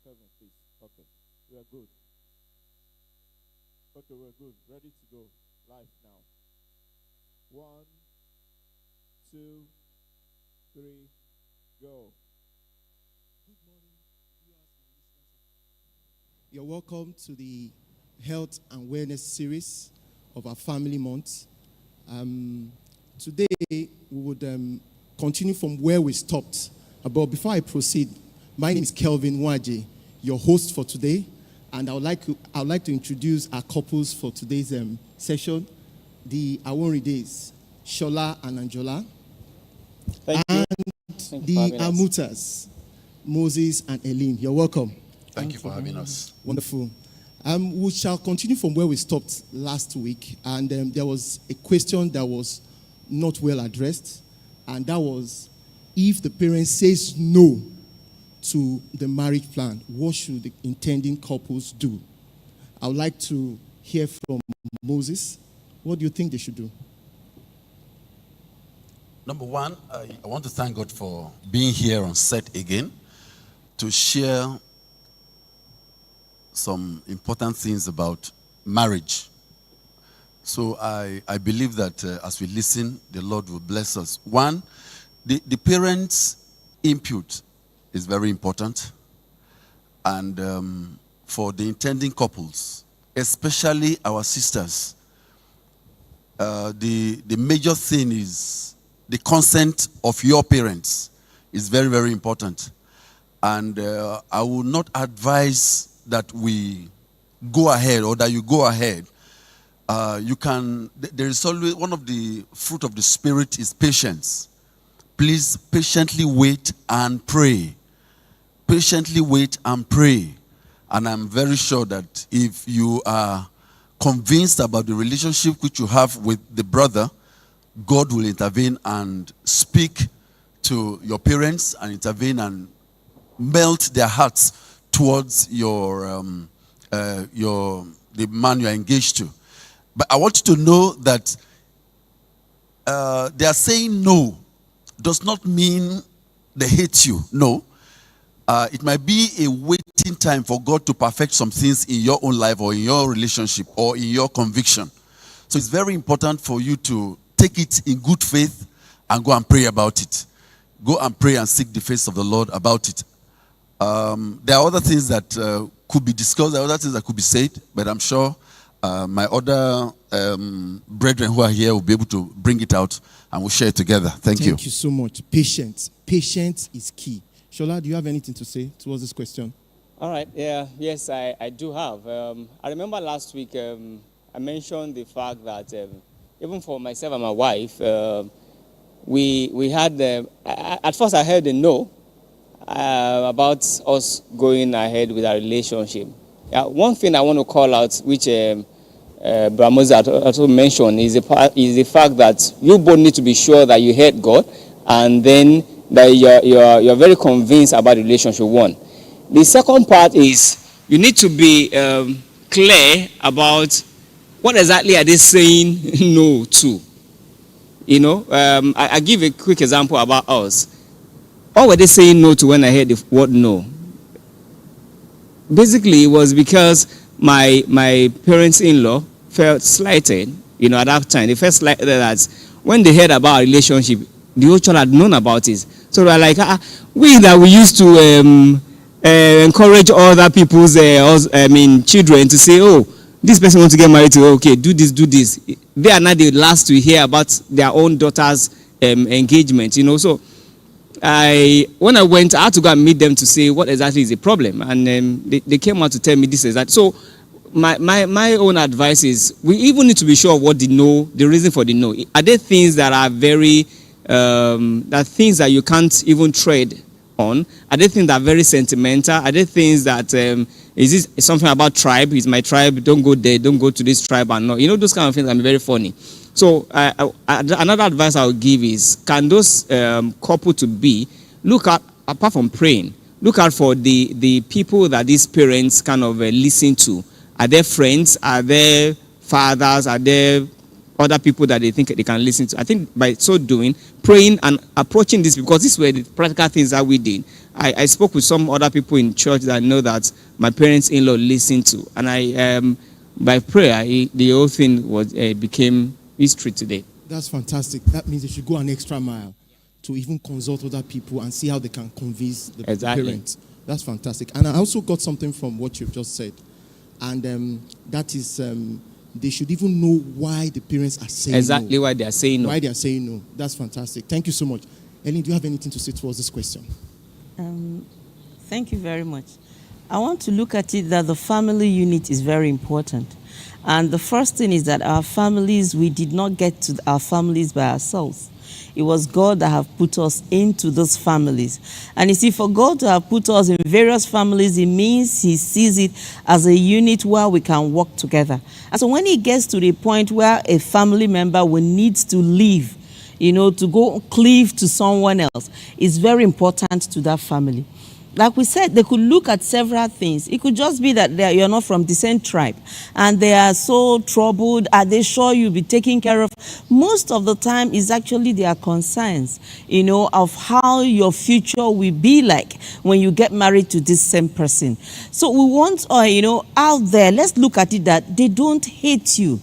Kevin, please. Okay. We are good. Okay, we're good. Ready to go. Live now. 1, 2, 3, go. Good morning, viewers and listeners. You're welcome to the Health and Wellness series of our Family Month. Today, we would continue from where we stopped. But before I proceed, my name is Kelvin Waje, your host for today. And I would like to introduce our couples for today's session, the Awori Days, Shola and Anjola. Thank and you. The Amutas, Moses and Eileen. You're welcome. Thank you for having us. Wonderful. We shall continue from where we stopped last week. And there was a question that was not well addressed. And that was, if the parent says no to the marriage plan, what should the intending couples do? I would like to hear from Moses. What do you think they should do? Number one, I want to thank God for being here on set again to share some important things about marriage. So I believe that as we listen, the Lord will bless us. One, the parents' input is very important. And for the intending couples, especially our sisters, the major thing is the consent of your parents is very, very important. And I will not advise that we go ahead or that you go ahead. There is always, one of the fruit of the Spirit is patience. Please patiently wait and pray. Patiently wait and pray. And I'm very sure that if you are convinced about the relationship which you have with the brother, God will intervene and speak to your parents and intervene and melt their hearts towards the man you are engaged to. But I want you to know that they are saying no does not mean they hate you. No. It might be a waiting time for God to perfect some things in your own life or in your relationship or in your conviction. So it's very important for you to take it in good faith and go and pray about it. Go and pray and seek the face of the Lord about it. There are other things that could be discussed. There are other things that could be said, but I'm sure my other brethren who are here will be able to bring it out and we'll share it together. Thank you. Thank you so much. Patience. Patience is key. Shola, do you have anything to say towards this question? All right. Yeah. Yes, I do have. I remember last week I mentioned the fact that even for myself and my wife, we had at first I heard a no about us going ahead with our relationship. One thing I want to call out, which Bramoza also mentioned, is the fact that you both need to be sure that you heard God, and then that you're very convinced about the relationship. One. The second part is you need to be clear about what exactly are they saying no to. You know, I give a quick example about us. What were they saying no to when I heard the word no? Basically, it was because my parents-in-law felt slighted, you know, at that time. They felt slighted that when they heard about our relationship, the whole church had known about it. So they were like, we used to encourage other people's, children to say, oh, this person wants to get married to, okay, do this, do this. They are not the last to hear about their own daughter's engagement, you know. So when I went, I had to go and meet them to say what exactly is the problem. And they came out to tell me this is that. So my own advice is we even need to be sure of what the reason for the no. Are there things that are very, that things that you can't even tread on? Are there things that are very sentimental? Are there things that, is this something about tribe? Is my tribe, don't go there, don't go to this tribe and not. You know, those kind of things can be very funny. So another advice I would give is, can those couple to be look at, apart from praying, look out for the people that these parents kind of listen to. Are they friends? Are they fathers? Are they other people that they think they can listen to. I think by so doing, praying and approaching this, because these were the practical things that we did. I spoke with some other people in church that I know that my parents-in-law listened to, and I by prayer, the whole thing was became history today. That's fantastic. That means they should go an extra mile to even consult other people and see how they can convince the parents. That's fantastic. And I also got something from what you've just said, and that is they should even know why the parents are saying exactly no. Why they are saying no. Why they are saying no. That's fantastic. Thank you so much. Ellen, do you have anything to say towards this question? Thank you very much. I want to look at it that the family unit is very important. And the first thing is that our families, we did not get to our families by ourselves. It was God that have put us into those families. And you see, for God to have put us in various families, it means he sees it as a unit where we can work together. And so when it gets to the point where a family member will need to leave, to go cleave to someone else, it's very important to that family. Like we said, they could look at several things. It could just be that you're not from the same tribe and they are so troubled. Are they sure you'll be taken care of? Most of the time is actually their concerns, of how your future will be like when you get married to this same person. So we want, out there, let's look at it that they don't hate you.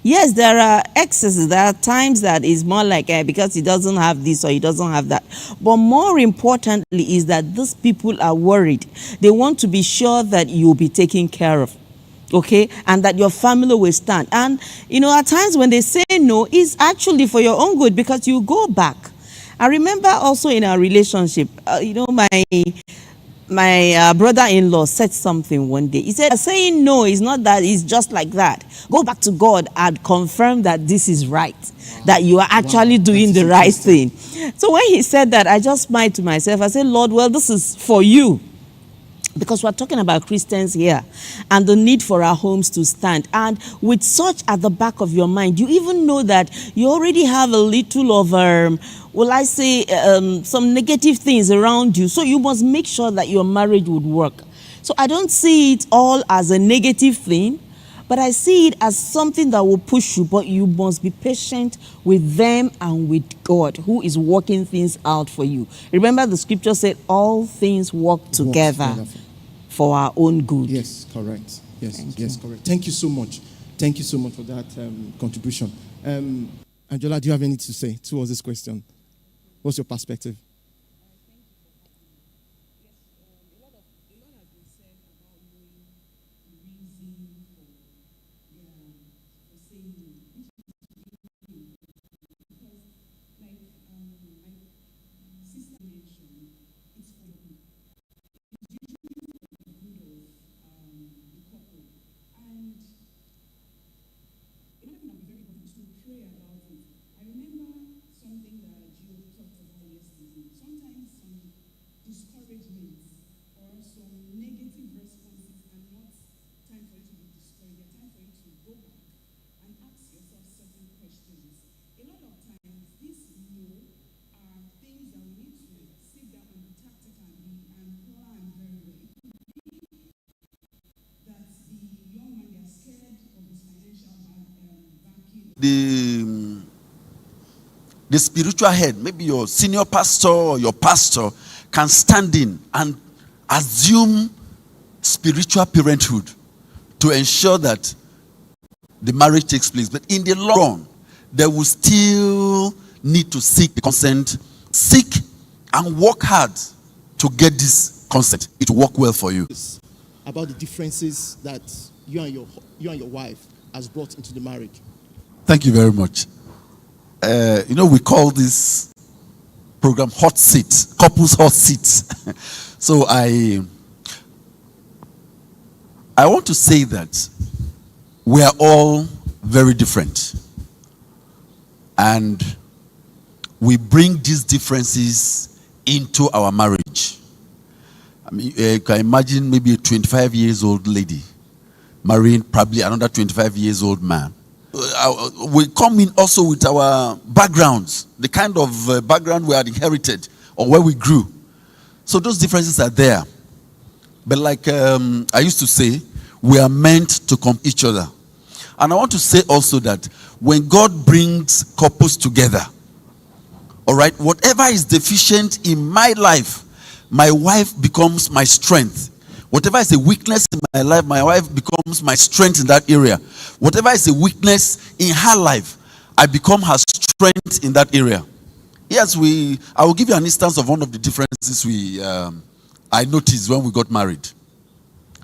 Yes, there are excesses. There are times that is more like because he doesn't have this or he doesn't have that. But more importantly is that these people are worried. They want to be sure that you'll be taken care of. Okay? And that your family will stand. And, at times when they say no, it's actually for your own good because you go back. I remember also in our relationship, my brother-in-law said something one day. He said, saying no is not that it's just like that. Go back to God and confirm that this is right, that you are actually doing the right thing. So when he said that, I just smiled to myself. I said, Lord, well, this is for you. Because we're talking about Christians here and the need for our homes to stand. And with such at the back of your mind, you even know that you already have a little of, some negative things around you. So you must make sure that your marriage would work. So I don't see it all as a negative thing, but I see it as something that will push you. But you must be patient with them and with God, who is working things out for you. Remember the scripture said, all things work together for our own good. Yes, correct. Yes, correct. Thank you so much. Thank you so much for that contribution. Angela, do you have anything to say towards this question? What's your perspective? The spiritual head, maybe your senior pastor or your pastor, can stand in and assume spiritual parenthood to ensure that the marriage takes place. But in the long run, they will still need to seek the consent, seek and work hard to get this consent. It will work well for you. About the differences that you and your wife has brought into the marriage. Thank you very much. We call this program Hot Seat, Couples Hot Seat. So I want to say that we are all very different. And we bring these differences into our marriage. I mean, you can imagine maybe a 25 years old lady marrying probably another 25 years old man. We come in also with our backgrounds, the kind of background we had inherited or where we grew. So those differences are there. But like I used to say, we are meant to complete each other. And I want to say also that when God brings couples together, all right, whatever is deficient in my life, my wife becomes my strength. Whatever is a weakness in my life, my wife becomes my strength in that area. Whatever is a weakness in her life, I become her strength in that area. Yes, I will give you an instance of one of the differences I noticed when we got married.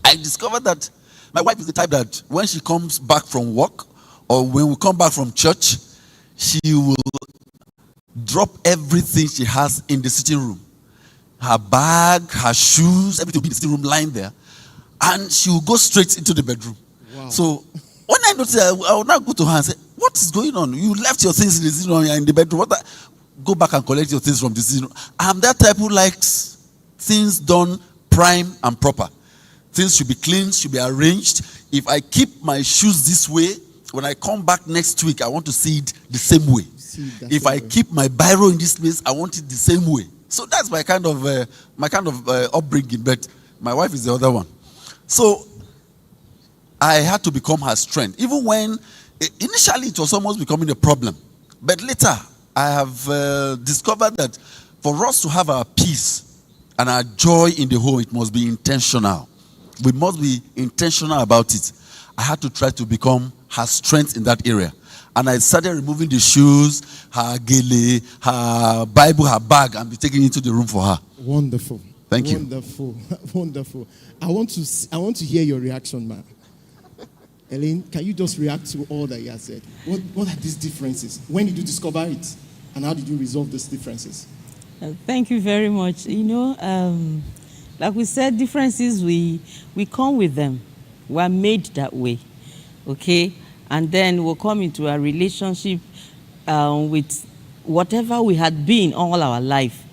I discovered that my wife is the type that when she comes back from work or when we come back from church, she will drop everything she has in the sitting room. Her bag, her shoes, everything will be in the sitting room lying there. And she will go straight into the bedroom. Wow. So when I noticed, I will now go to her and say, what is going on? You left your things in the sitting room, you're in the bedroom. Go back and collect your things from the sitting room. I'm that type who likes things done prime and proper. Things should be clean, should be arranged. If I keep my shoes this way, when I come back next week, I want to see it the same way. If I keep my biro in this place, I want it the same way. So that's my kind of upbringing. But my wife is the other one. So I had to become her strength. Even when initially it was almost becoming a problem, but later I have discovered that for us to have our peace and our joy in the home, it must be intentional. We must be intentional about it. I had to try to become her strength in that area. And I started removing the shoes, her gele, her Bible, her bag, and be taking it into the room for her. Wonderful. Thank you. Wonderful. Wonderful. I want to hear your reaction, man. Elaine, can you just react to all that he has said? What are these differences? When did you discover it? And how did you resolve these differences? Thank you very much. Like we said, differences, we come with them. We're made that way. Okay? And then we'll come into a relationship with whatever we had been all our life.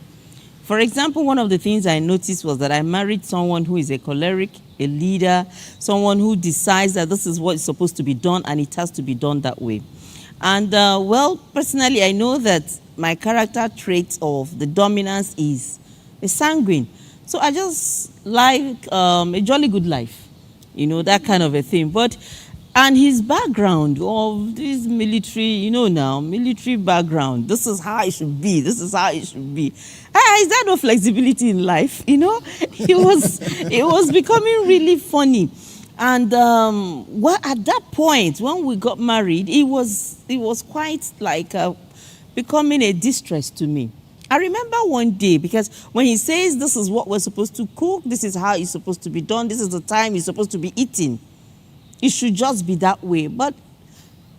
For example, one of the things I noticed was that I married someone who is a choleric, a leader, someone who decides that this is what is supposed to be done and it has to be done that way. And personally, I know that my character trait of the dominance is a sanguine. So I just like a jolly good life, that kind of a thing. And his background of this military, military background, this is how it should be, this is how it should be. Is there no flexibility in life? It was becoming really funny. And at that point, when we got married, it was quite like becoming a distress to me. I remember one day, because when he says this is what we're supposed to cook, this is how it's supposed to be done, this is the time it's supposed to be eating, it should just be that way. But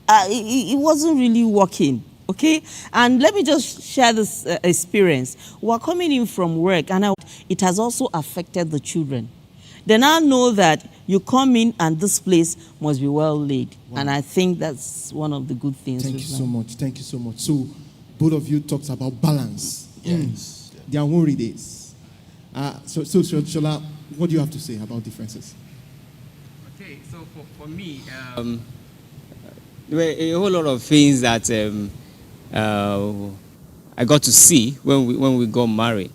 it wasn't really working, okay? And let me just share this experience. We're coming in from work, and it has also affected the children. They now know that you come in and this place must be well laid. Wow. And I think that's one of the good things. Thank you so much. Thank you so much. So both of you talked about balance. Yes. There are worry days. So Shola, what do you have to say about differences? Okay, so for me, there were a whole lot of things that I got to see when we got married.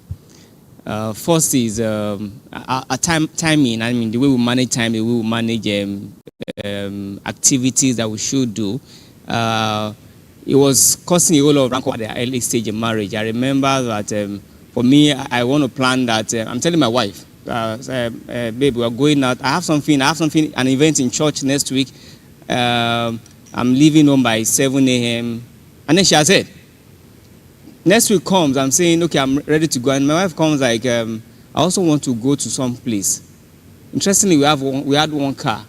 First is timing. I mean, the way we manage time, the way we manage activities that we should do. It was causing a whole lot of rancor at the early stage of marriage. I remember that for me, I want to plan that. I'm telling my wife, babe, we are going out. I have something, an event in church next week. I'm leaving home by 7 a.m. And then she has said, next week comes, I'm saying, okay, I'm ready to go. And my wife comes like, I also want to go to some place. Interestingly, we had one car.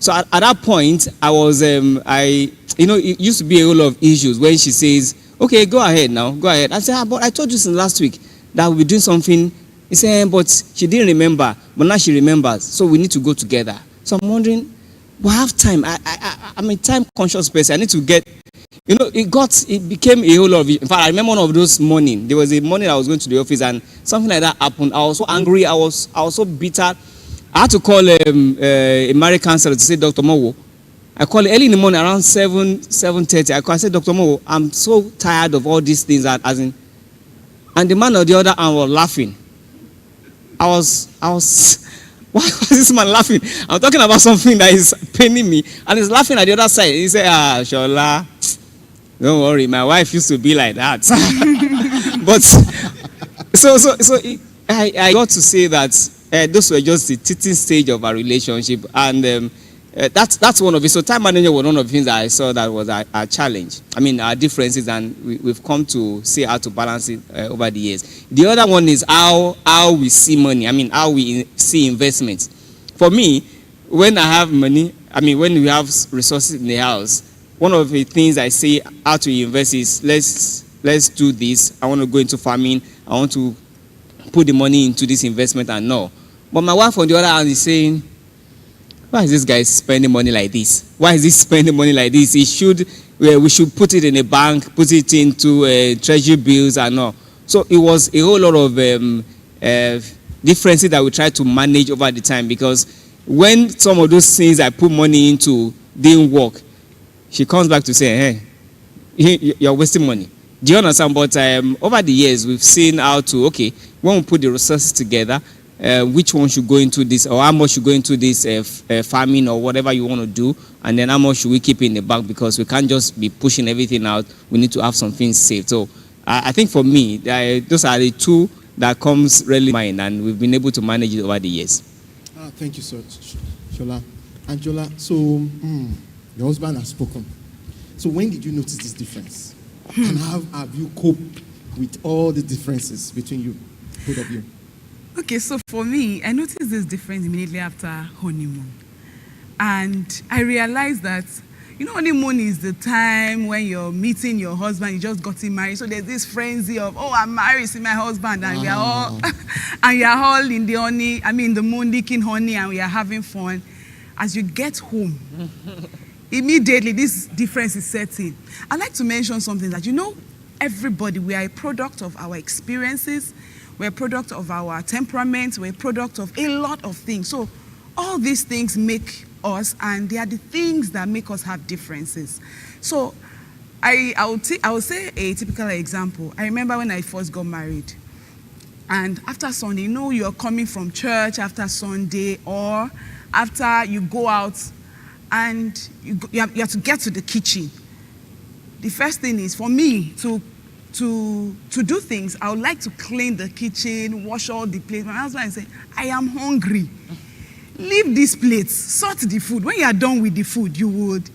So at that point, I was, it used to be a whole lot of issues when she says, okay, go ahead now, go ahead. I said, but I told you since last week that we'll be doing something. He said, but she didn't remember, but now she remembers. So we need to go together. So I'm wondering, we have time. I'm a time-conscious person. I need to get, it became a whole lot of, in fact, I remember one of those mornings. There was a morning I was going to the office and something like that happened. I was so angry. I was so bitter. I had to call a marriage counselor to say, Dr. Mowo. I called early in the morning around 7:30. I said, Dr. Mowo, I'm so tired of all these things. And the man on the other hand was laughing. I was why is this man laughing? I'm talking about something that is paining me, and he's laughing at the other side. He said, Shola, don't worry, my wife used to be like that. But I got to say that those were just the teething stage of our relationship, and that's one of it. So time management was one of the things that I saw that was our challenge. I mean, our differences, and we've come to see how to balance it over the years. The other one is how we see money. I mean, how we see investments. For me, when I have money, I mean, when we have resources in the house, one of the things I say how to invest is let's do this. I want to go into farming. I want to put the money into this investment and no. But my wife on the other hand is saying, why is this guy spending money like this? Why is he spending money like this? We should put it in a bank, put it into treasury bills and all. So it was a whole lot of differences that we tried to manage over the time, because when some of those things I put money into didn't work, she comes back to say, hey, you're wasting money. Do you understand? But over the years, we've seen how to, okay, when we put the resources together, which one should go into this, or how much should go into this farming or whatever you want to do, and then how much should we keep in the bank, because we can't just be pushing everything out. We need to have some things saved. So I think for me, those are the two that comes really in mind, and we've been able to manage it over the years. Thank you, sir, Shola. Angela, so your husband has spoken. So when did you notice this difference? And how have you coped with all the differences between you, both of you? Okay, so for me, I noticed this difference immediately after honeymoon. And I realized that, honeymoon is the time when you're meeting your husband, you just got him married. So there's this frenzy of, I'm married to my husband, and we are all, and you're all in the moon licking honey, and we are having fun. As you get home, immediately this difference is setting. I'd like to mention something that, everybody, we are a product of our experiences. We're a product of our temperament. We're a product of a lot of things. So all these things make us, and they are the things that make us have differences. So I will say a typical example. I remember when I first got married. And after Sunday, you're coming from church after Sunday, or after you go out and you have to get to the kitchen. The first thing is, for me, to do things, I would like to clean the kitchen, wash all the plates. My husband would say, I am hungry. Leave these plates, sort the food. When you are done with the food, you would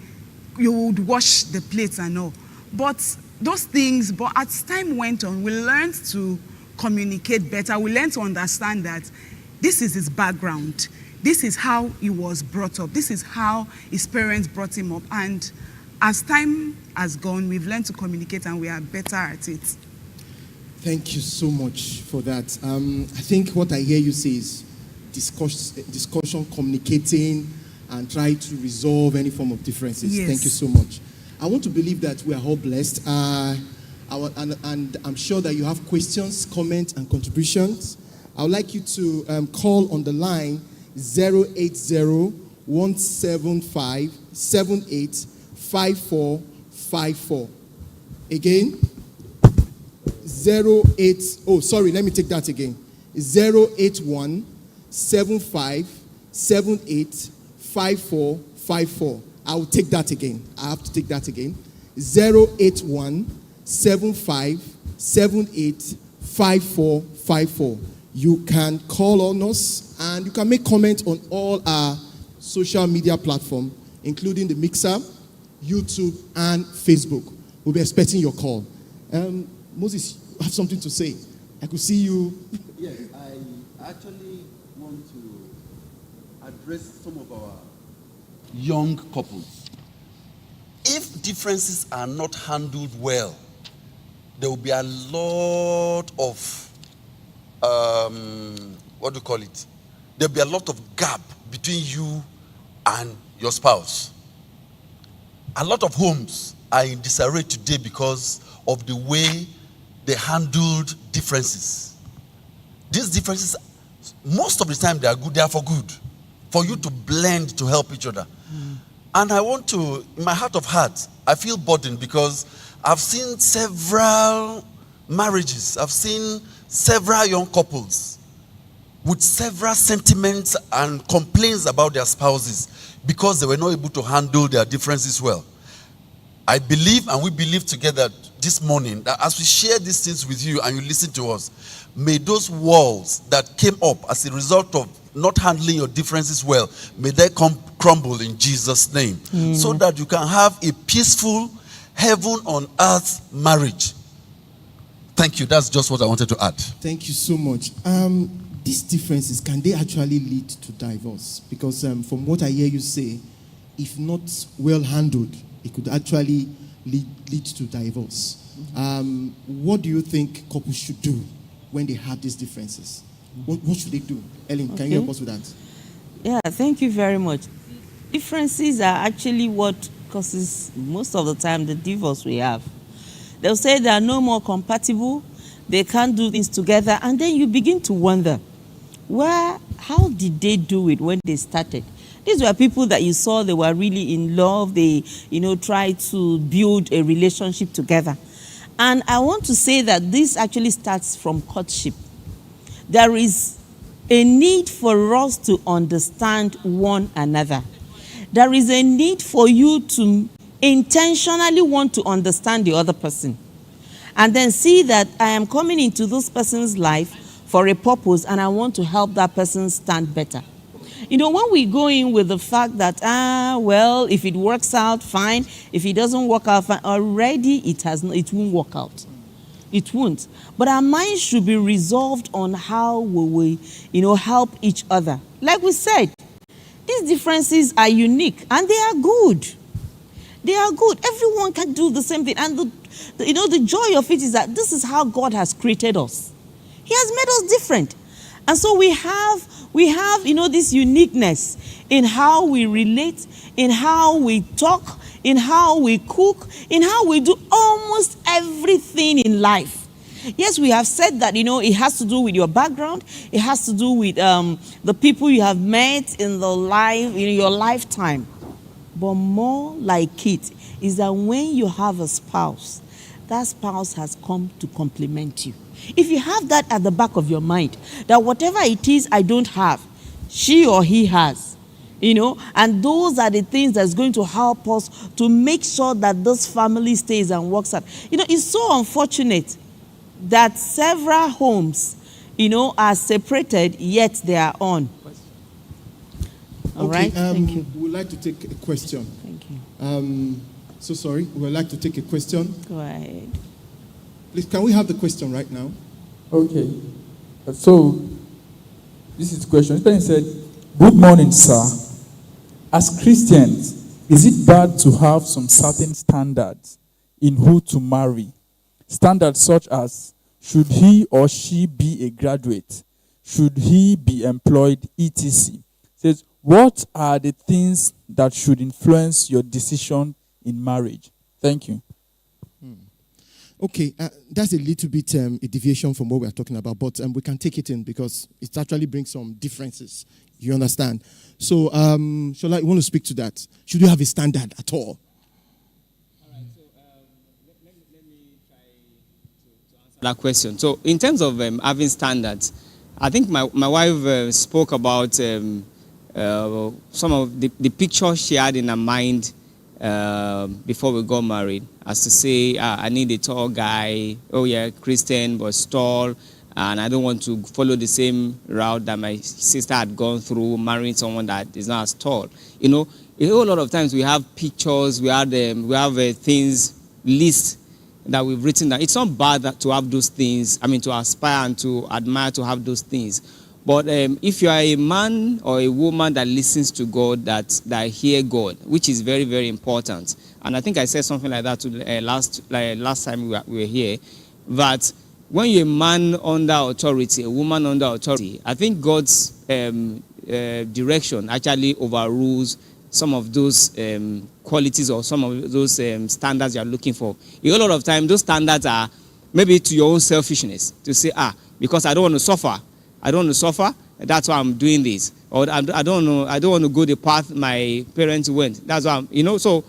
wash the plates and all. But as time went on, we learned to communicate better. We learned to understand that this is his background. This is how he was brought up. This is how his parents brought him up. And as time has gone, we've learned to communicate, and we are better at it. Thank you so much for that. I think what I hear you say is discussion, communicating, and try to resolve any form of differences. Yes. Thank you so much. I want to believe that we are all blessed. And I'm sure that you have questions, comments, and contributions. I would like you to call on the line 080-175-785454. Again, 081-75-785454. I will take that again. I have to take that again. 081-75-785454. You can call on us, and you can make comments on all our social media platforms, including the Mixer, YouTube, and Facebook. We'll be expecting your call. Moses, you have something to say. I could see you. Yes, I actually want to address some of our young couples. If differences are not handled well, there will be a lot of what do you call it? There'll be a lot of gap between you and your spouse. A lot of homes are in disarray today because of the way they handled differences. These differences, most of the time they are good, they are for good. For you to blend, to help each other. And I want to, in my heart of hearts, I feel burdened because I've seen several marriages. I've seen several young couples with several sentiments and complaints about their spouses because they were not able to handle their differences well. I believe, and we believe together this morning, that as we share these things with you and you listen to us, may those walls that came up as a result of not handling your differences well, may they crumble in Jesus' name, so that you can have a peaceful heaven on earth marriage. Thank you. That's just what I wanted to add. Thank you so much. These differences, can they actually lead to divorce? Because from what I hear you say, if not well handled, it could actually lead to divorce. What do you think couples should do when they have these differences? What should they do? Ellen, can you help us with that? Yeah, thank you very much. Differences are actually what causes most of the time the divorce we have. They'll say they are no more compatible, they can't do things together, and then you begin to wonder, how did they do it when they started? These were people that you saw, they were really in love, they, tried to build a relationship together. And I want to say that this actually starts from courtship. There is a need for us to understand one another. There is a need for you to intentionally want to understand the other person. And then see that I am coming into this person's life for a purpose and I want to help that person stand better. When we go in with the fact that, if it works out, fine. If it doesn't work out, fine. Already it won't work out. It won't. But our minds should be resolved on how we help each other. Like we said, these differences are unique and they are good. They are good. Everyone can do the same thing. And the joy of it is that this is how God has created us. He has made us different. And so we have this uniqueness in how we relate, in how we talk, in how we cook, in how we do almost everything in life. Yes, we have said that, it has to do with your background. It has to do with the people you have met in your lifetime. But more like it is that when you have a spouse, that spouse has come to complement you. If you have that at the back of your mind, that whatever it is I don't have, she or he has, and those are the things that's going to help us to make sure that this family stays and works out. It's so unfortunate that several homes, are separated, yet they are on. All right, thank you. We would like to take a question. Thank you. So sorry, we would like to take a question. Go ahead. Please, can we have the question right now? Okay. So, this is the question. This person said, "Good morning, sir. As Christians, is it bad to have some certain standards in who to marry? Standards such as, should he or she be a graduate? Should he be employed, etc.? Says, what are the things that should influence your decision in marriage? Thank you." Okay, that's a little bit a deviation from what we are talking about, but we can take it in because it actually brings some differences. You understand? So, Shola, you want to speak to that? Should you have a standard at all? All right, so let me try to answer that question. So, in terms of having standards, I think my wife spoke about some of the pictures she had in her mind before we got married, as to say, I need a tall guy. Oh yeah, Christian, but tall, and I don't want to follow the same route that my sister had gone through, marrying someone that is not as tall. A whole lot of times we have pictures, we have things list that we've written down. It's not bad to have those things. To aspire and to admire to have those things. But if you are a man or a woman that listens to God, that hear God, which is very, very important, and I think I said something like that to last time we were here, that when you're a man under authority, a woman under authority, I think God's direction actually overrules some of those qualities or some of those standards you're looking for. A whole lot of time, those standards are maybe to your own selfishness, to say, because I don't want to suffer. That's why I'm doing this. Or I don't want to go the path my parents went. That's why so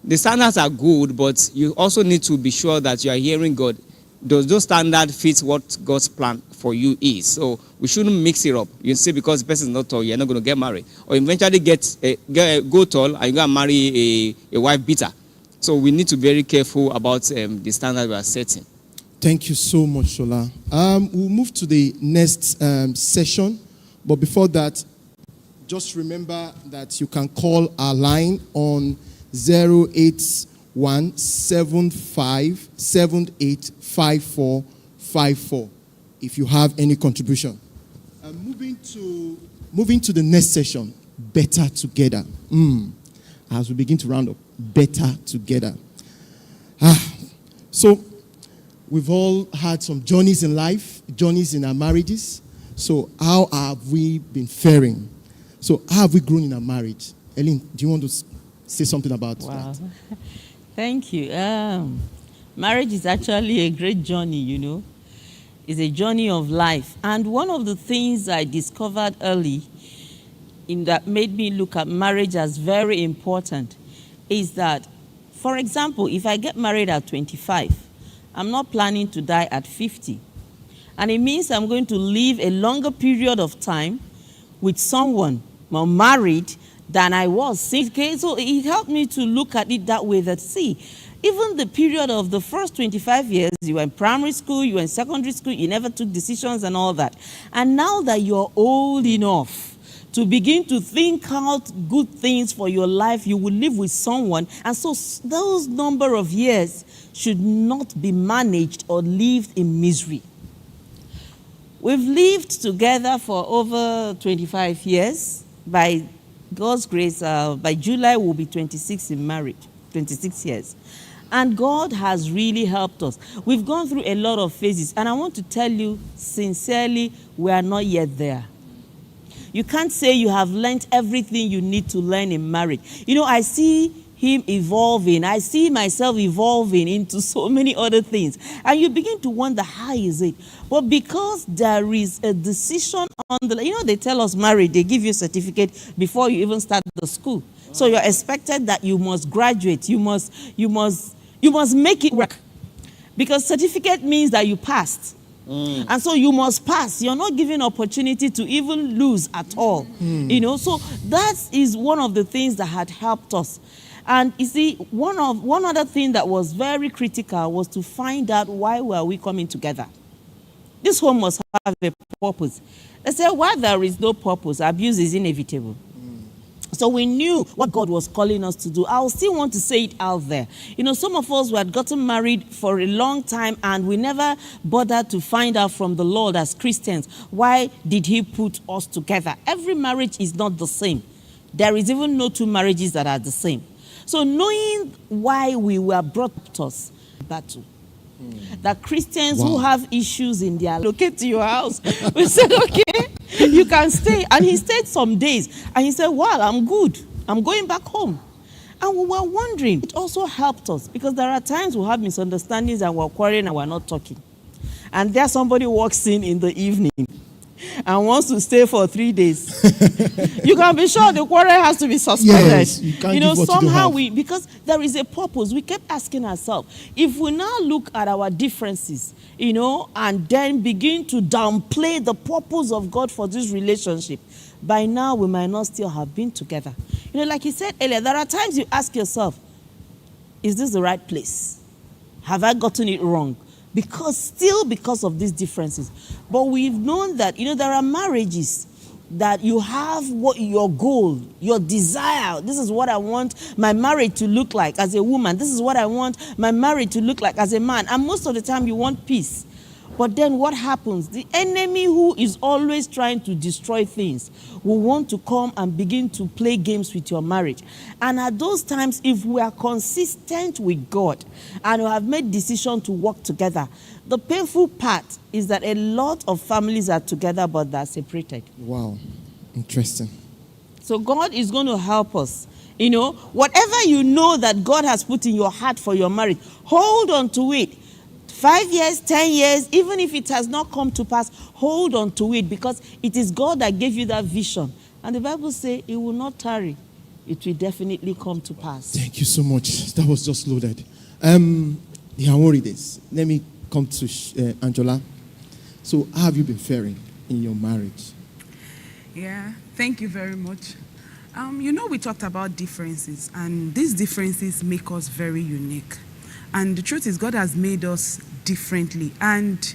the standards are good, but you also need to be sure that you are hearing God. Does those standards fit what God's plan for you is. So we shouldn't mix it up. You see, because the person is not tall, you're not going to get married. Or eventually go tall and you're going to marry a wife beater. So we need to be very careful about the standard we are setting. Thank you so much, Shola. We'll move to the next session. But before that, just remember that you can call our line on 08175785454 if you have any contribution. Moving to the next session, better together. As we begin to round up, better together. So we've all had some journeys in life, journeys in our marriages. So how have we been faring? So how have we grown in our marriage? Ellen, do you want to say something about that? Thank you. Marriage is actually a great journey, you know. It's a journey of life. And one of the things I discovered early that made me look at marriage as very important is that, for example, if I get married at 25, I'm not planning to die at 50. And it means I'm going to live a longer period of time with someone more married than I was. Okay? So it helped me to look at it that way, that see, even the period of the first 25 years, you were in primary school, you were in secondary school, you never took decisions and all that. And now that you're old enough to begin to think out good things for your life, you will live with someone. And so those number of years should not be managed or lived in misery. We've lived together for over 25 years. By God's grace, by July, we'll be 26 in marriage, 26 years. And God has really helped us. We've gone through a lot of phases. And I want to tell you, sincerely, we are not yet there. You can't say you have learned everything you need to learn in marriage. You know, I see him evolving. I see myself evolving into so many other things. And you begin to wonder, how is it? But because there is a decision on the, you know, they tell us marriage, they give you a certificate before you even start the school. So you're expected that you must graduate. You must make it work. Because certificate means that you passed. And so you must pass. You're not given opportunity to even lose at all. You know, so that is one of the things that had helped us. And you see, one other thing that was very critical was to find out, why were we coming together? This home must have a purpose. They say, while there is no purpose, abuse is inevitable. So we knew what God was calling us to do. I still want to say it out there. You know, some of us who had gotten married for a long time and we never bothered to find out from the Lord as Christians, why did he put us together? Every marriage is not the same. There is even no two marriages that are the same. So knowing why we were brought to us, battle. That Christians who have issues in their locate to your house. We said, okay, you can stay. And he stayed some days. And he said, well, I'm good. I'm going back home. And we were wondering. It also helped us because there are times we have misunderstandings and we're quarreling and we're not talking. And there somebody walks in the evening and wants to stay for 3 days. You can be sure the quarrel has to be suspended. Yes, you can't give what somehow you have. because there is a purpose. We kept asking ourselves, if we now look at our differences, you know, and then begin to downplay the purpose of God for this relationship, by now we might not still have been together. You know, like he said earlier, there are times you ask yourself, is this the right place? Have I gotten it wrong? Because of these differences. But we've known that, you know, there are marriages that you have what your goal, your desire. This is what I want my marriage to look like as a woman. This is what I want my marriage to look like as a man. And most of the time you want peace. But then what happens? The enemy, who is always trying to destroy things, will want to come and begin to play games with your marriage. And at those times, if we are consistent with God and we have made decision to work together, the painful part is that a lot of families are together but they're separated. Wow. Interesting. So God is going to help us. You know, whatever you know that God has put in your heart for your marriage, hold on to it. 5 years, 10 years, even if it has not come to pass, hold on to it because it is God that gave you that vision. And the Bible says it will not tarry. It will definitely come to pass. Thank you so much. That was just loaded. Let me come to Angela. So how have you been faring in your marriage? Yeah, thank you very much. We talked about differences, and these differences make us very unique. And the truth is, God has made us differently. And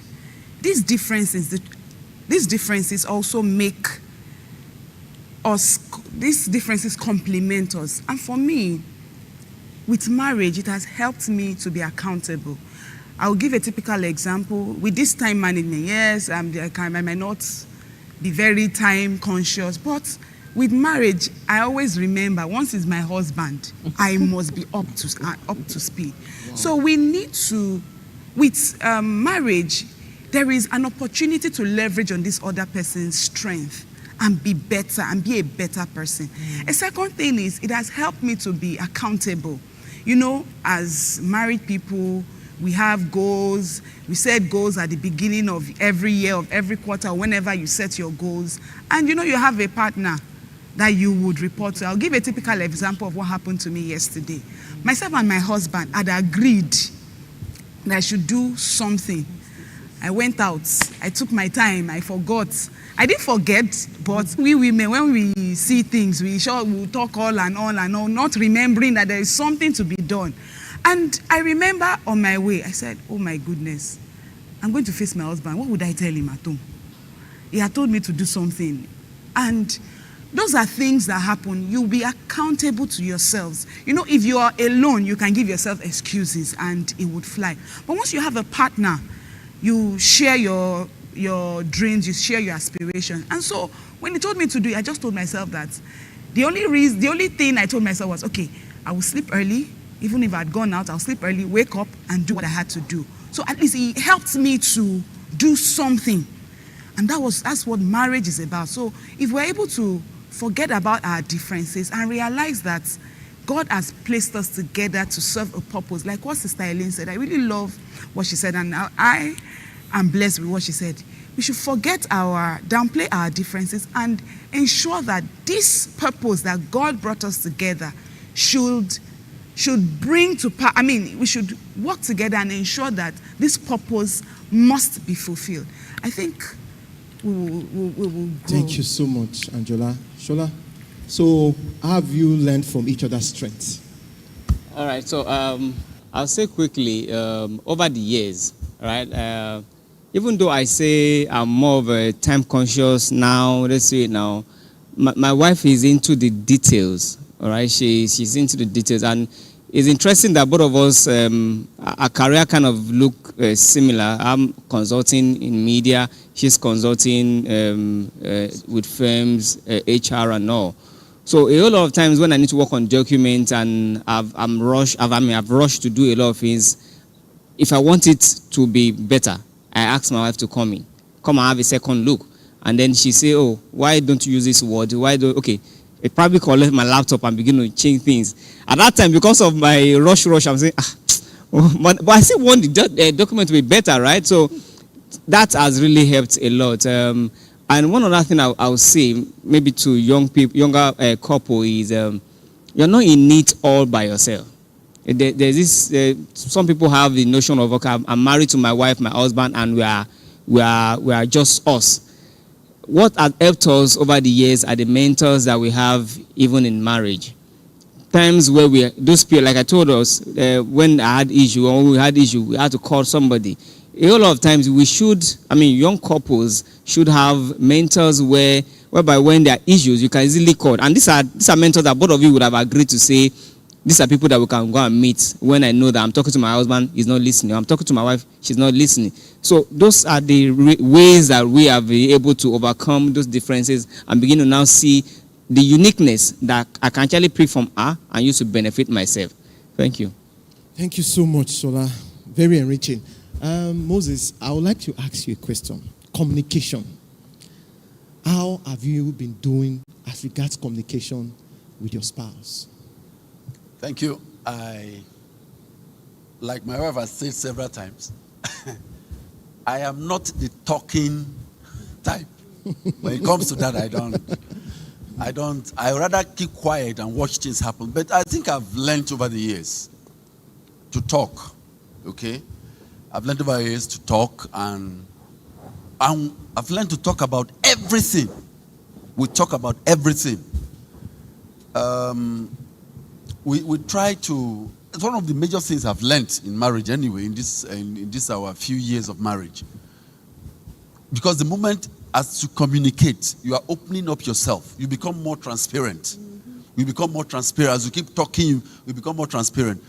these differences also make us, these differences complement us. And for me, with marriage, it has helped me to be accountable. I'll give a typical example. With this time management, yes, I might not be very time conscious, but with marriage, I always remember, once it's my husband, I must be up to speed. Wow. So we need to, with marriage, there is an opportunity to leverage on this other person's strength and be better and be a better person. A second thing is, it has helped me to be accountable. As married people, we have goals. We set goals at the beginning of every year, of every quarter, whenever you set your goals. And you have a partner that you would report to. I'll give a typical example of what happened to me yesterday. Myself and my husband had agreed that I should do something. I went out. I took my time. I forgot. I didn't forget, but we women, when we see things, we'll talk all and all, not remembering that there is something to be done. And I remember on my way, I said, oh my goodness, I'm going to face my husband. What would I tell him at home? He had told me to do something. And those are things that happen. You'll be accountable to yourselves. If you are alone, you can give yourself excuses and it would fly. But once you have a partner, you share your dreams, you share your aspirations. And so when he told me to do it, I just told myself that the only thing I told myself was, okay, I will sleep early. Even if I had gone out, I'll sleep early, wake up, and do what I had to do. So at least he helped me to do something. And that's what marriage is about. So if we're able to forget about our differences and realize that God has placed us together to serve a purpose, like what Sister Elaine said, I really love what she said, and I am blessed with what she said. We should downplay our differences and ensure that this purpose that God brought us together should bring to pass. We should work together and ensure that this purpose must be fulfilled. I think we will go. Thank you so much, Angela. Shola, so how have you learned from each other's strengths? All right, so I'll say quickly, over the years, right, even though I say I'm more of a time conscious now, let's say it now, my wife is into the details. All right, she's into the details, and it's interesting that both of us, our career kind of look similar. I'm consulting in media, she's consulting with firms, HR and all. So a lot of times when I need to work on documents and I've rushed to do a lot of things, if I want it to be better, I ask my wife to come and have a second look, and then she say, "Oh, why don't you use this word? Okay." I probably collect my laptop and begin to change things. At that time, because of my rush, I'm saying, but I still want the document to be better, right? So that has really helped a lot. And one other thing I'll say, maybe to younger couple, is you're not in it all by yourself. There's this. Some people have the notion of, okay, I'm married to my wife, my husband, and we are just us. What has helped us over the years are the mentors that we have even in marriage. Times where those people, like I told us, when I had issue or we had issue, we had to call somebody. A lot of times young couples should have mentors whereby when there are issues, you can easily call. And these are mentors that both of you would have agreed to say, these are people that we can go and meet when I know that I'm talking to my husband, he's not listening. I'm talking to my wife, she's not listening. So those are the ways that we have been able to overcome those differences and begin to now see the uniqueness that I can actually pick from her and use to benefit myself. Thank you. Thank you so much, Shola. Very enriching. Moses, I would like to ask you a question. Communication. How have you been doing as regards communication with your spouse? Thank you. Like my wife has said several times, I am not the talking type. When it comes to that, I rather keep quiet and watch things happen. But I think I've learned over the years to talk, okay? I've learned over the years to talk, and And I've learned to talk about everything. We talk about everything. We try to. It's one of the major things I've learned in marriage anyway. In this our few years of marriage, because the moment as you communicate, you are opening up yourself. You become more transparent. You become more transparent as you keep talking. You become more transparent.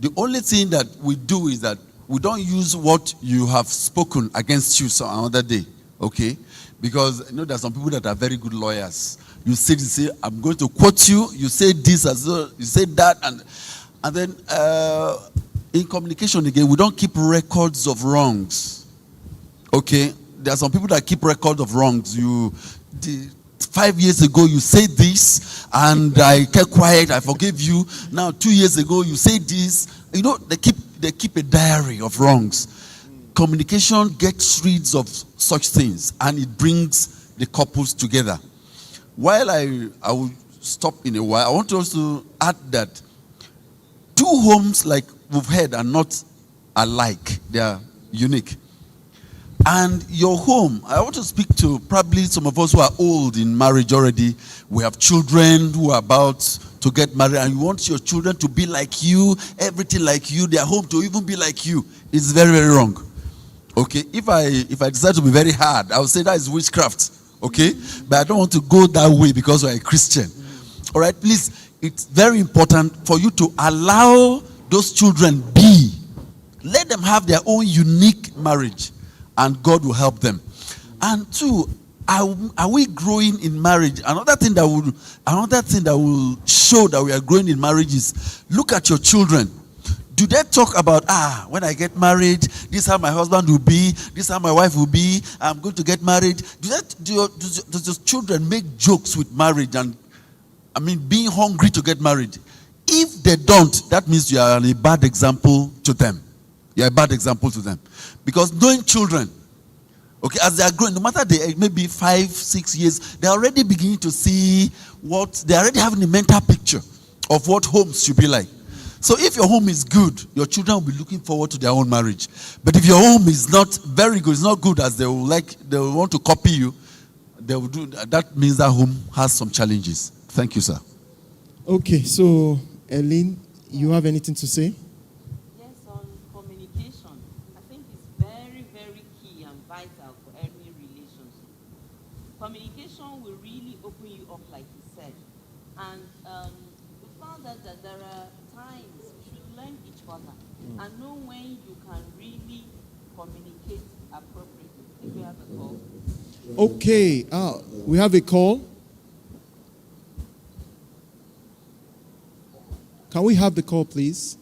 The only thing that we do is that we don't use what you have spoken against you some another day, okay? Because there's some people that are very good lawyers. You say, I'm going to quote you. You say this as well. You say that, and then in communication again, we don't keep records of wrongs, okay? There are some people that keep record of wrongs. 5 years ago you said this, and I kept quiet. I forgave you. Now 2 years ago you said this. They keep a diary of wrongs. Communication gets rid of such things, and it brings the couples together. While I will stop in a while, I want to also add that 2 homes, like we've heard, are not alike. They are unique. And your home, I want to speak to probably some of us who are old in marriage already. We have children who are about to get married, and you want your children to be like you, everything like you, their home to even be like you. It's very, very wrong. Okay? If I decide to be very hard, I will say that is witchcraft. Okay? But I don't want to go that way because we're a Christian. All right? Please, it's very important for you to allow those children be. Let them have their own unique marriage, and God will help them. And 2, are we growing in marriage? Another thing that will show that we are growing in marriage is, look at your children. Do they talk about, when I get married, this is how my husband will be, this is how my wife will be, I'm going to get married? Do your children make jokes with marriage and, being hungry to get married? If they don't, that means you are a bad example to them. You're a bad example to them. Because knowing children, okay, as they are growing, no matter they may be 5, 6 years, they're already beginning to see they're already having a mental picture of what homes should be like. So if your home is good, your children will be looking forward to their own marriage. But if your home is not very good, it's not good as they will want to copy you, they will do that. Means that home has some challenges. Thank you, sir. Okay, so Eileen, you have anything to say? Yes, on communication. I think it's very, very key and vital for every relationship. Communication will really open you up, like you said. And we found out that there are times we should learn each other and know when you can really communicate appropriately. If we have a call. Okay, we have a call. Can we have the call, please?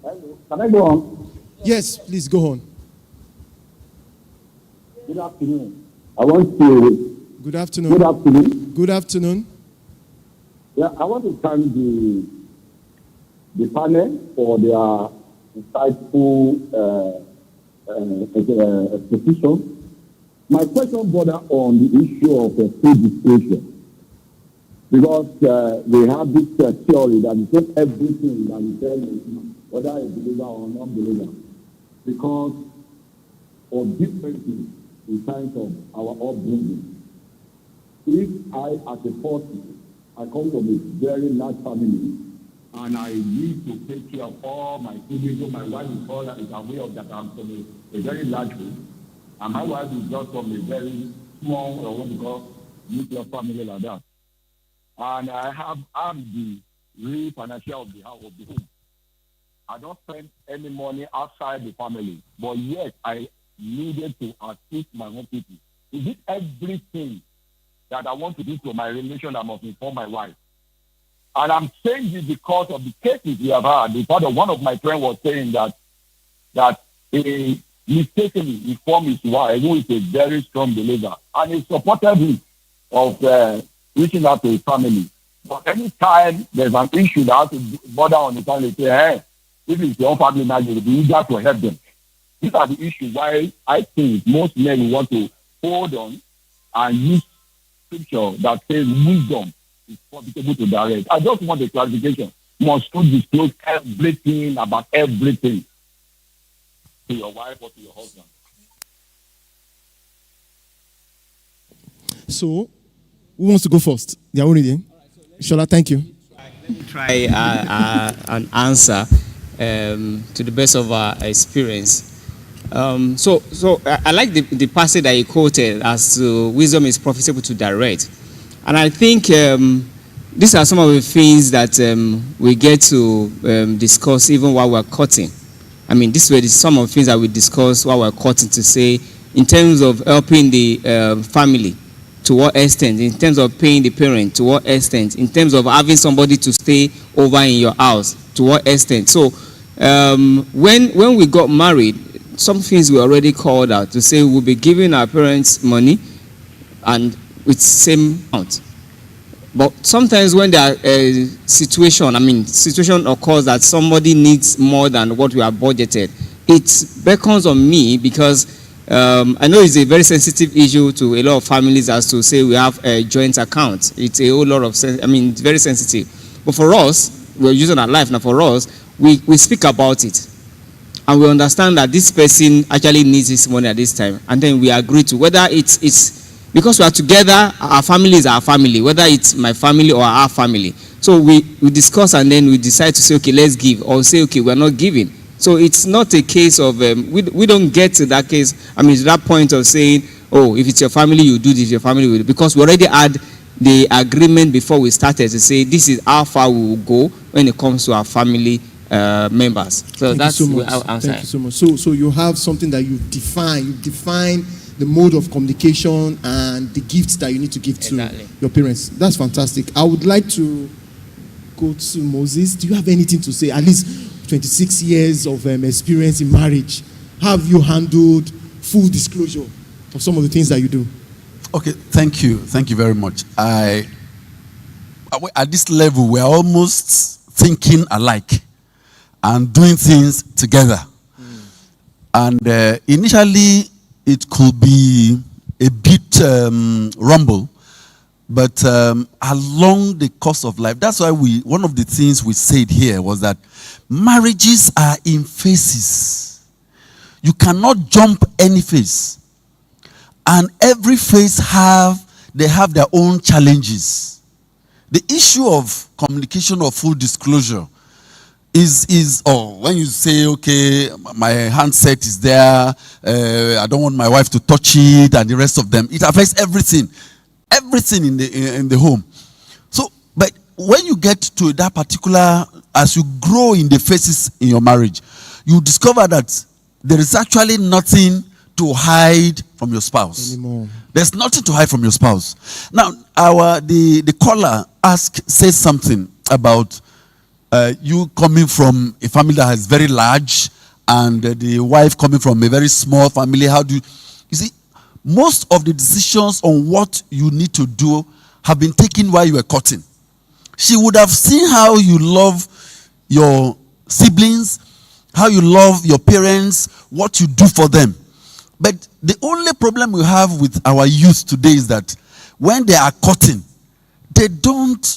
Hello. Can I go on? Yes, please go on. Good afternoon. I want to. Good afternoon. Good afternoon. Good afternoon. Yeah, I want to thank the panel for their insightful exposition. My question borders on the issue of free disclosure. Because we have this theory that we take everything that we tell you, whether a believer or non-believer, because of differences in terms of our upbringing. If I, as a person, I come from a very large family, and I need to take care of all my children, my wife is aware of that I'm from a very large home, and my wife is just from a very small, or what we call nuclear family like that. And I'm the real financial of the house, of the home. I don't spend any money outside the family, but yet I needed to assist my own people. Is it everything that I want to do to my relation I must inform my wife? And I'm saying this because of the cases we have had. The father, one of my friends was saying that he mistakenly informed his wife, who is a very strong believer, and he supported him of reaching out to his family. But anytime there's an issue that has to bother on the family, say, hey, if it's your own family now, you'll be eager to help them. These are the issues why I think most men want to hold on and use scripture that says wisdom is profitable to direct. I just want a clarification. Must you disclose everything about everything to your wife or to your husband? So, who wants to go first? They are already. Shola, thank you. Let me try an answer to the best of our experience. So I like the passage that you quoted as to wisdom is profitable to direct. And I think these are some of the things that we get to discuss even while we're courting. I mean, this were some of the things that we discuss while we're courting, to say in terms of helping the family, to what extent, in terms of paying the parent, to what extent, in terms of having somebody to stay over in your house, to what extent. So when we got married, some things were already called out to say we'll be giving our parents money and with same amount. But sometimes when there are situation occurs that somebody needs more than what we have budgeted, it beckons on me, because I know it's a very sensitive issue to a lot of families, as to say we have a joint account. It's a whole lot of it's very sensitive. But for us, we're using our life now. For us, we speak about it, and we understand that this person actually needs this money at this time, and then we agree to whether it's because we are together. Our family is our family, whether it's my family or our family. So we discuss, and then we decide to say, okay, let's give, or say, okay, we're not giving. So it's not a case of we don't get to that case. To that point of saying, oh, if it's your family, you do this. Your family will do, because we already had the agreement before we started to say this is how far we will go when it comes to our family members. So that's our answer. Thank you so much. So you have something that you've defined. You've defined the mode of communication and the gifts that you need to give to your parents. That's fantastic. I would like to go to Moses. Do you have anything to say? At least 26 years of experience in marriage. Have you handled full disclosure of some of the things that you do? Okay, thank you. Thank you very much. At this level, we're almost thinking alike and doing things together. And initially, it could be a bit rumble, but along the course of life, that's why one of the things we said here was that marriages are in phases. You cannot jump any phase. And every phase they have their own challenges. The issue of communication or full disclosure is when you say, okay, my handset is there, I don't want my wife to touch it, and the rest of them. It affects everything in the home. So, but when you get to that particular, as you grow in the phases in your marriage, you discover that there is actually nothing to hide from your spouse anymore. There's nothing to hide from your spouse. Now, the caller says something about you coming from a family that is very large, and the wife coming from a very small family. How do you see? Most of the decisions on what you need to do have been taken while you were courting. She would have seen how you love your siblings, how you love your parents, what you do for them. But the only problem we have with our youth today is that when they are courting, they don't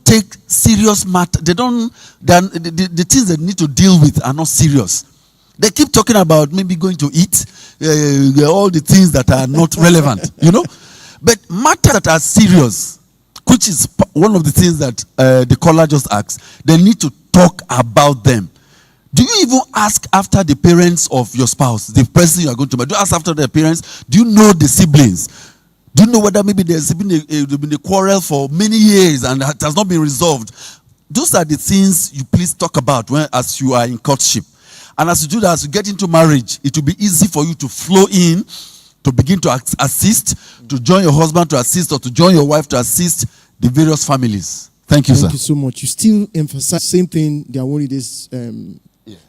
take serious matter. The things they need to deal with are not serious. They keep talking about maybe going to eat, all the things that are not relevant, But matters that are serious, which is one of the things that the caller just asked, they need to talk about them. Do you even ask after the parents of your spouse, the person you are going to marry? Do you ask after their parents? Do you know the siblings? Do you know whether maybe there's been a quarrel for many years and it has not been resolved? Those are the things you please talk about as you are in courtship. And as you do that, as you get into marriage, it will be easy for you to flow in, to begin to assist, to join your husband to assist, or to join your wife to assist the various families. Thank you, sir. Thank you so much. You still emphasize the same thing that one of this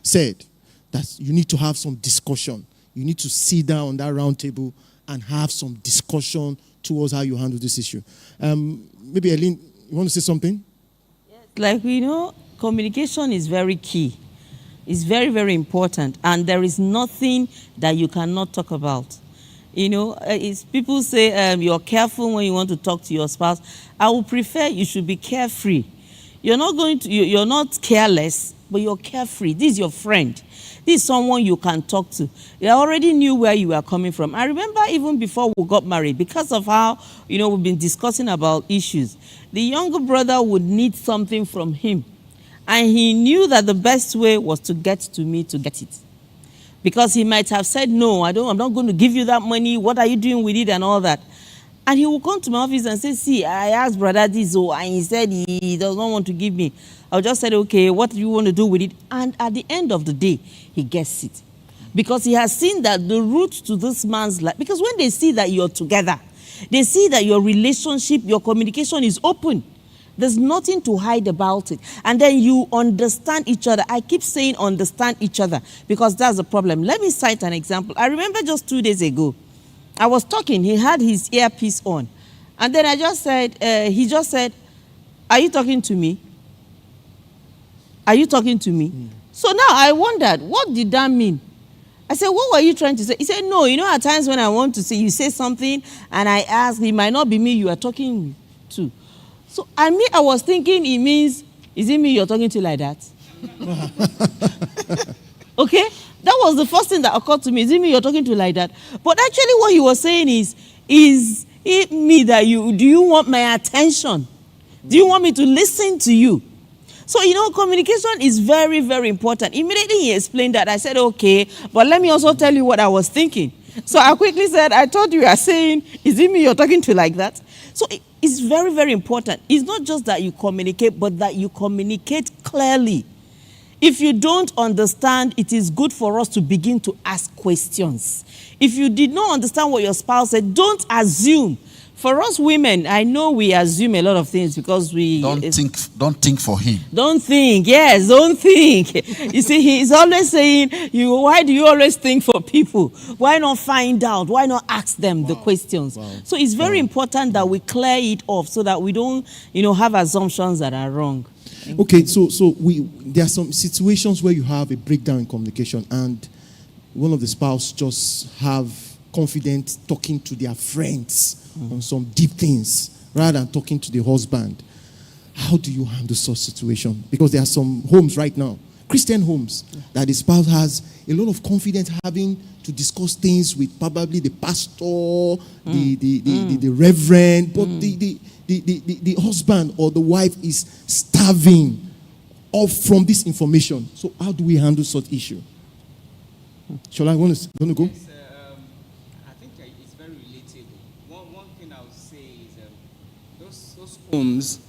said, that you need to have some discussion. You need to sit down on that round table and have some discussion towards how you handle this issue. Maybe Eileen, you want to say something? Like communication is very key. It's very, very important. And there is nothing that you cannot talk about. People say you're careful when you want to talk to your spouse. I would prefer you should be carefree. You're not careless, but you're carefree. This is your friend. This is someone you can talk to. You already knew where you were coming from. I remember even before we got married, because of how, we've been discussing about issues, the younger brother would need something from him. And he knew that the best way was to get to me to get it. Because he might have said, no, I'm not going to give you that money. What are you doing with it and all that? And he will come to my office and say, see, I asked brother this, and he said he does not want to give me. I'll just say, okay, what do you want to do with it? And at the end of the day, he gets it. Because he has seen that the root to this man's life, because when they see that you're together, they see that your relationship, your communication is open. There's nothing to hide about it. And then you understand each other. I keep saying understand each other because that's the problem. Let me cite an example. I remember just 2 days ago, I was talking. He had his earpiece on. And then he just said, are you talking to me? Are you talking to me? So now I wondered, what did that mean? I said, what were you trying to say? He said, no, at times when I want to say, you say something, and I ask, it might not be me you are talking to. So I was thinking it means, is it me you're talking to like that? Okay? That was the first thing that occurred to me. Is it me you're talking to like that? But actually what he was saying is it me that do you want my attention? Do you want me to listen to you? So, communication is very, very important. Immediately he explained that. I said, okay, but let me also tell you what I was thinking. So I quickly said, I thought you were saying, is it me you're talking to like that? So it's very, very important. It's not just that you communicate, but that you communicate clearly. If you don't understand, it is good for us to begin to ask questions. If you did not understand what your spouse said, don't assume. For us women, I know we assume a lot of things because we... Don't think for him. Don't think. Yes, don't think. You see, he's always saying, why do you always think for people? Why not find out? Why not ask them the questions? So it's very important that we clear it off so that we don't, have assumptions that are wrong. Okay, so there are some situations where you have a breakdown in communication and one of the spouse just have confidence talking to their friends on some deep things rather than talking to the husband. How do you handle such situation? Because there are some homes right now, Christian homes, that the spouse has a lot of confidence having to discuss things with probably the pastor, the reverend, but the husband or the wife is starving off from this information. So how do we handle such issue? Shall I want to go? Yes, I think it's very relatable. One thing I would say is those homes,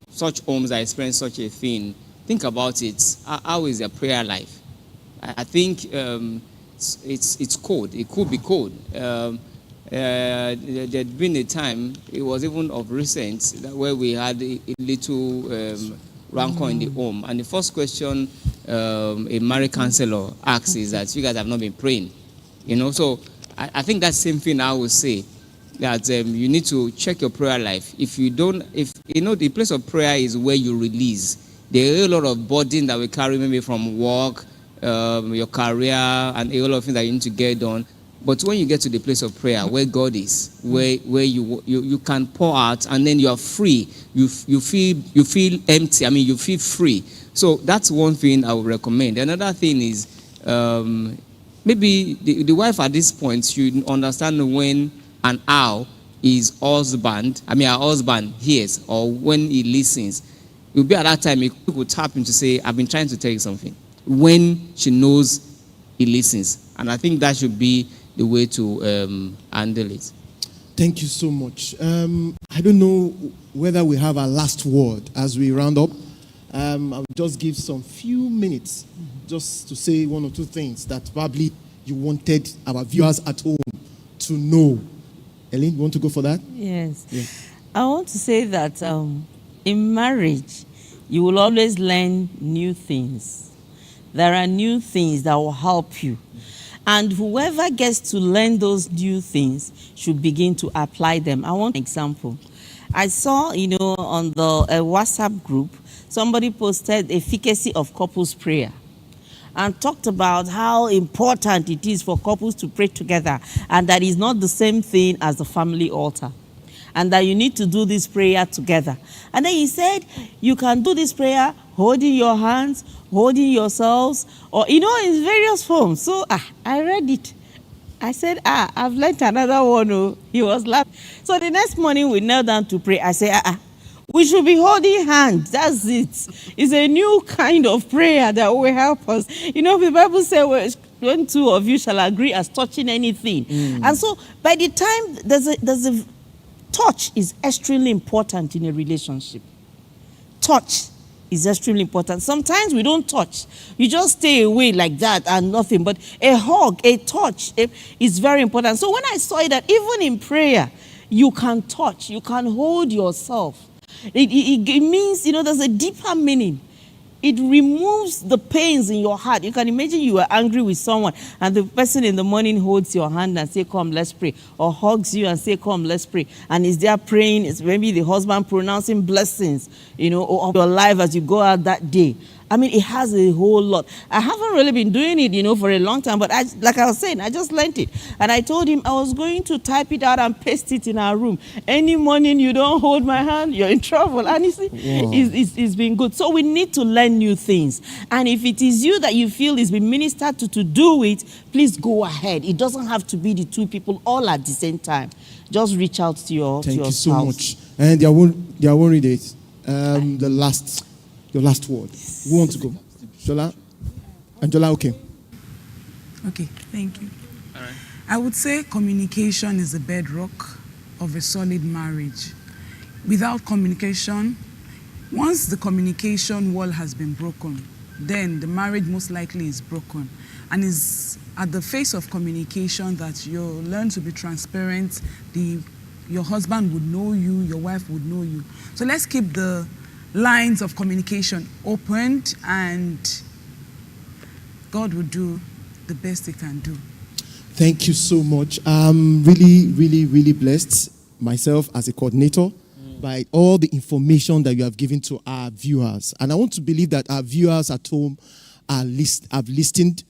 such homes that experience such a thing, think about it. How is their prayer life? I think it's cold. It could be cold. There'd been a time, it was even of recent, where we had a little rancor in the home. And the first question a married counselor asks is that you guys have not been praying. So I think that same thing I would say, that you need to check your prayer life. If the place of prayer is where you release. There are a lot of burden that we carry maybe from work, your career, and a lot of things that you need to get done. But when you get to the place of prayer, where God is, where you can pour out, and then you are free. You feel empty. You feel free. So that's one thing I would recommend. Another thing is maybe the wife at this point should understand when and how his husband, her husband hears or when he listens. It will be at that time he could tap him to say, I've been trying to tell you something. When she knows he listens. And I think that should be the way to handle it. Thank you so much. I don't know whether we have our last word as we round up. I'll just give some few minutes just to say one or two things that probably you wanted our viewers at home to know. Ellen, you want to go for that? Yes. Yeah. I want to say that in marriage, you will always learn new things. There are new things that will help you. And whoever gets to learn those new things should begin to apply them. I want an example. I saw, on the WhatsApp group, somebody posted efficacy of couples prayer. and talked about how important it is for couples to pray together, and that is not the same thing as the family altar, and that you need to do this prayer together. And then he said, you can do this prayer holding your hands, holding yourselves, or, in various forms. So I read it. I said, I've learned another one. Oh. He was laughing. So the next morning we knelt down to pray. I said, we should be holding hands. That's it. It's a new kind of prayer that will help us. The Bible says, when two of you shall agree as touching anything. And so by the time there's a touch is extremely important in a relationship. Touch is extremely important. Sometimes we don't touch. You just stay away like that and nothing. But a hug, a touch is very important. So when I saw that even in prayer, you can touch, you can hold yourself. It means, there's a deeper meaning. It removes the pains in your heart. You can imagine you are angry with someone and the person in the morning holds your hand and say, come, let's pray. Or hugs you and say, come, let's pray. And is there praying? It's maybe the husband pronouncing blessings, of your life as you go out that day. It has a whole lot. I haven't really been doing it, for a long time. But like I was saying, I just learned it. And I told him I was going to type it out and paste it in our room. Any morning you don't hold my hand, you're in trouble. And you see, it's been good. So we need to learn new things. And if it is you that you feel is being ministered to do it, please go ahead. It doesn't have to be the two people all at the same time. Just reach out to your Thank you spouse. so much. And I won't read it. Your last word. Who wants to go? Shola? Angela, okay. Okay, thank you. All right. I would say communication is the bedrock of a solid marriage. Without communication, once the communication wall has been broken, then the marriage most likely is broken. And it's at the face of communication that you learn to be transparent. Your husband would know you, your wife would know you. So let's keep the lines of communication opened, and God will do the best He can do. Thank you so much. I'm really, really, really blessed myself as a coordinator by all the information that you have given to our viewers. And I want to believe that our viewers at home have listened